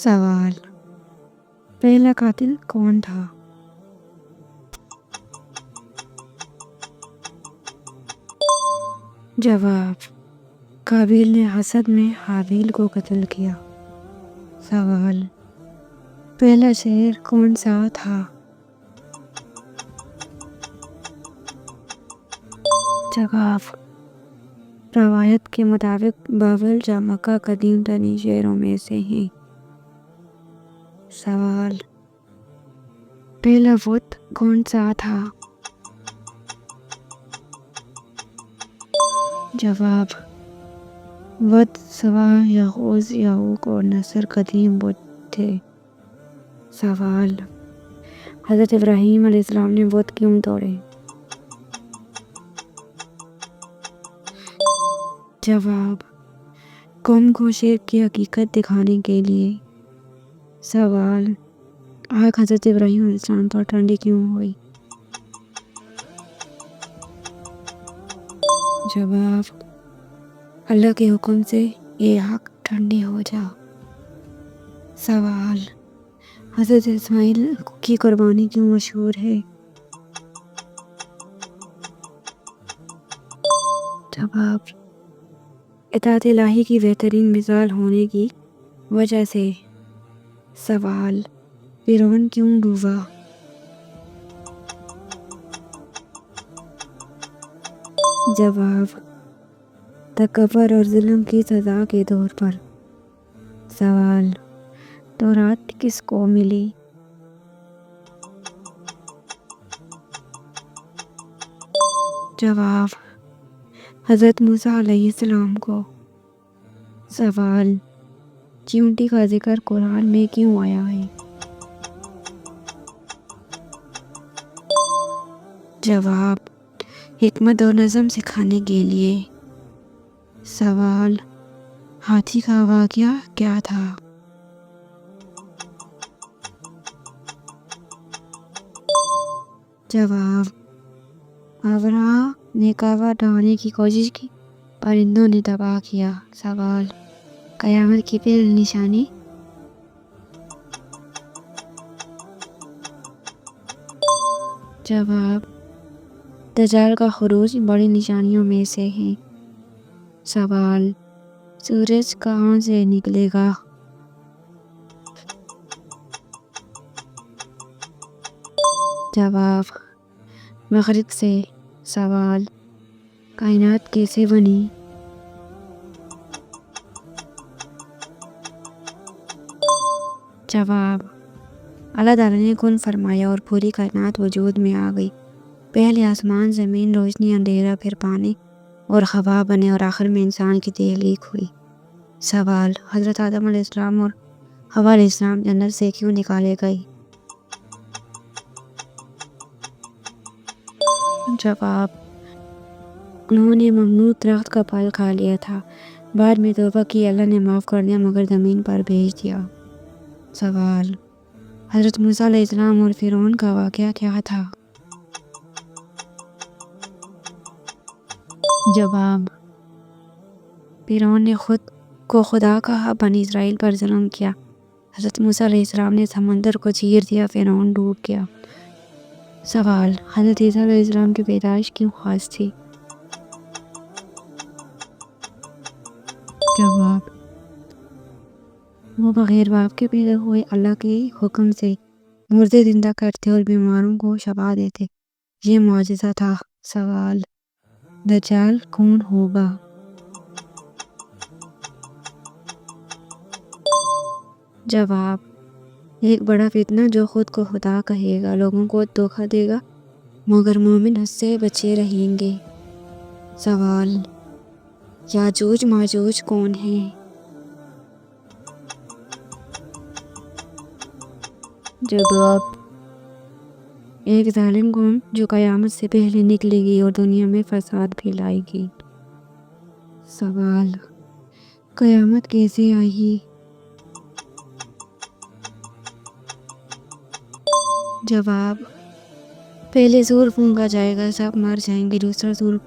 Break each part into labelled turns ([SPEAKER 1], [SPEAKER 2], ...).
[SPEAKER 1] सवाल: पहला कातिल कौन था? जवाब: काबिल ने हसद में हाबिल को कत्ल किया। सवाल: पहला शेर कौन सा था? जवाब: रवायत के मुताबिक बाबल या मक्का कदीम तरीन शेरों में से हैं। सवाल: पहला बुत कौन सा था? जवाब: वद, सवा, यगूस, याऊक और नसर कदीम बुत थे। सवाल: हज़रत इब्राहीम अलैहिस्सलाम ने बुत क्यों तोड़े? जवाब: कौम को शिर्क की हकीकत दिखाने के लिए। सवाल: आग हज़रत इब्राहीम अलैहिस्सलाम पर ठंडी क्यों हुई? जवाब: अल्लाह के हुक्म से ये आग ठंडी हो जा। सवाल: हज़रत इस्माइल की कुर्बानी क्यों मशहूर है? जवाब: इताअत इलाही की बेहतरीन मिसाल होने की वजह से। सवाल: फिरौन क्यों डूबा? जवाब: तकब्बुर और जुल्म की सज़ा के तौर पर। सवाल: तौरात किसको मिली? जवाब: हज़रत मूसा अलैहिस्सलाम को। सवाल: चींटी का जिक्र कुरान में क्यों आया है? जवाब: हिकमत और नज़म सिखाने के लिए। सवाल: हाथी का वाक़या क्या था? जवाब: अबरहा ने काबा ढाने की कोशिश की, परिंदों ने तबाह किया। सवाल: क़यामत की पहली निशानी। जवाब: दज्जाल का खुरूज बड़ी निशानियों में से है। सवाल: सूरज कहाँ से निकलेगा? जवाब: मग़रिब से। सवाल: कायनात कैसे बनी? जवाब: अल्लाह ताला ने कुन फरमाया और पूरी कायनात वजूद में आ गई। पहले आसमान, ज़मीन, रोशनी, अंधेरा, फिर पानी और हवा बने और आखिर में इंसान की तख्लीक हुई। सवाल: हज़रत आदम अलैहिस्सलाम और हवा अलैहिस्सलाम जन्नत से क्यों निकाले गए? जवाब: उन्होंने ममनू दरख्त का फल खा लिया था। बाद में तौबा की, अल्लाह ने माफ़ कर दिया मगर ज़मीन पर भेज दिया। सवाल: हज़रत मूसा अलैहिस्सलाम और फिरौन का वाक़या क्या था? जवाब: फिरौन ने खुद को खुदा कहा, बनी इसराइल पर जुल्म किया। हज़रत मूसा अलैहिस्सलाम ने समंदर को चीर दिया, फिरौन डूब गया। सवाल: हज़रत ईसा अलैहिस्सलाम की पैदाइश क्यों खास थी? जवाब: वो बग़ैर बाप के पैदा हुए, अल्लाह के हुक्म से मुर्दे जिंदा करते और बीमारों को शफा देते। ये मुआजिज़ा था। सवाल: दज्जाल कौन होगा? जवाब: एक बड़ा फितना जो खुद को खुदा कहेगा, लोगों को धोखा देगा मगर मोमिन उससे बचे रहेंगे। सवाल: याजूज माजूज कौन है? जवाब: एक जालिम कौम जो क़यामत से पहले निकलेगी और दुनिया में फसाद फैलाएगी। सवाल: क़यामत कैसे आएगी? जवाब: पहले सूर फूंका जाएगा, सब मर जाएंगे। दूसरा सूर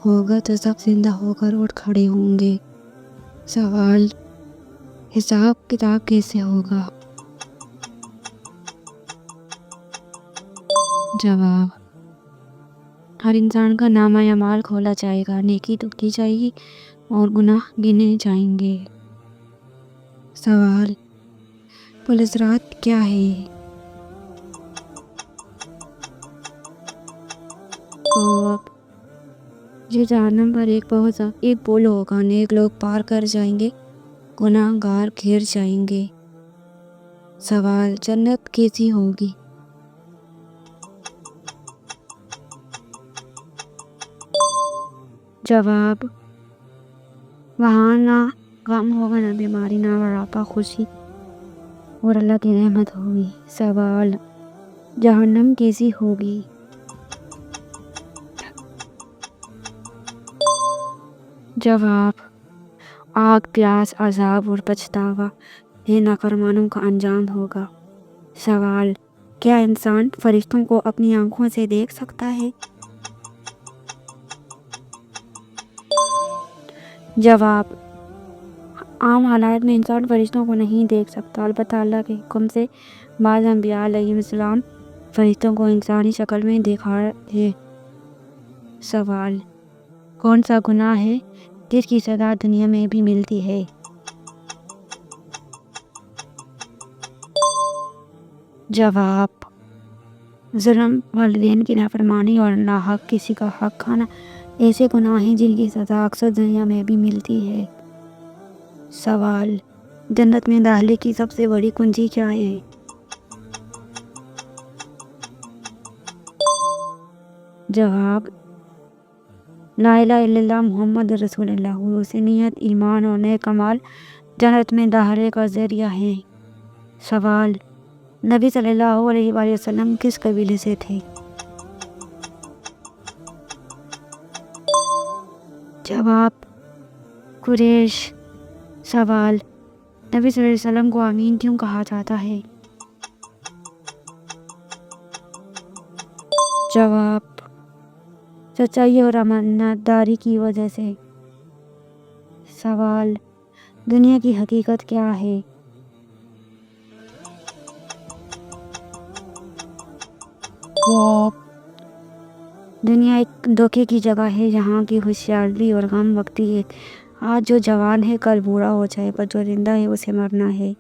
[SPEAKER 1] होगा तो सब जिंदा होकर उठ खड़े होंगे। सवाल: हिसाब किताब कैसे होगा? जवाब, हर इंसान का नामा अमाल खोला जाएगा, नेकी तो की जाएगी और गुनाह गिने जाएंगे। सवाल, पुलिसरात क्या है? जवाब, ये जहन्नम पर एक पुल होगा, नेक लोग पार कर जाएंगे, गुनाहगार घिर जाएंगे। सवाल, जन्नत कैसी होगी? जवाब, वहाँ ना गम होगा, ना बीमारी, ना बुढ़ापा, खुशी और अल्लाह की रहमत होगी। सवाल, जहन्नम कैसी होगी? जवाब, आग, प्यास, अजाब और पछतावा ये नाफरमानों का अंजाम होगा। सवाल, क्या इंसान फरिश्तों को अपनी आंखों से देख सकता है? जवाब, आम हालात में इंसान फरिश्तों को नहीं देख सकता, अलबत्ता अल्लाह के हुक्म से बाज़ अंबिया अलैहिस्सलाम फरिश्तों को इंसानी शक्ल में देखा है। सवाल, कौन सा गुनाह है जिसकी सज़ा दुनिया में भी मिलती है? जवाब, जुल्म, वालिदैन की नाफरमानी और नाहक किसी का हक खाना ऐसे गुनाह हैं जिनकी सज़ा अक्सर दुनिया में भी मिलती है। सवाल, जन्नत में दाखिले की सबसे बड़ी कुंजी क्या है? जवाब, ला इलाहा इल्लल्लाह मुहम्मद रसूलुल्लाह, हुस्नियत, ईमान और नेक अमाल जन्नत में दाखिले का ज़रिया है। सवाल, नबी सल्लल्लाहु अलैहि वसल्लम किस कबीले से थे? जवाब, कुरैश। सवाल, नबी सल्लल्लाहु अलैहि वसल्लम को आमीन क्यों कहा जाता है? जवाब, सच्चाई और अमानतदारी की वजह से। सवाल, दुनिया की हकीकत क्या है? जवाब, दुनिया एक धोखे की जगह है जहाँ की होशियारी और गम वक्ती है। आज जो जवान है कल बूढ़ा हो जाए, पर जो जिंदा है उसे मरना है।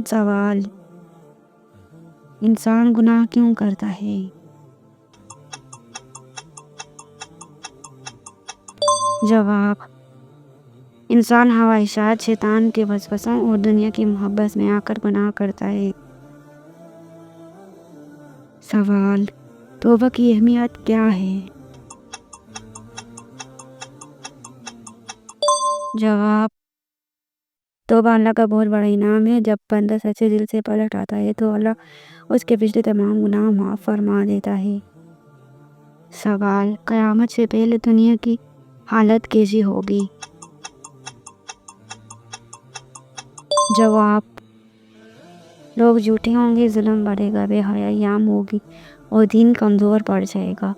[SPEAKER 1] सवाल, इंसान गुनाह क्यों करता है? जवाब, इंसान ख्वाहिशात, शैतान के वसवसों और दुनिया की मोहब्बत में आकर गुनाह करता है। सवाल, तौबा की अहमियत क्या है? जवाब, तौबा अल्लाह का बहुत बड़ा इनाम है। जब बंदा सच्चे दिल से पलट आता है तो अल्लाह उसके पिछले तमाम गुनाह माफ़ फरमा देता है। सवाल, क़यामत से पहले दुनिया की हालत कैसी होगी? जवाब, लोग झूठे होंगे, जुल्म बढ़ेगा, बेहयाई आम होगी और दीन कमज़ोर पड़ जाएगा।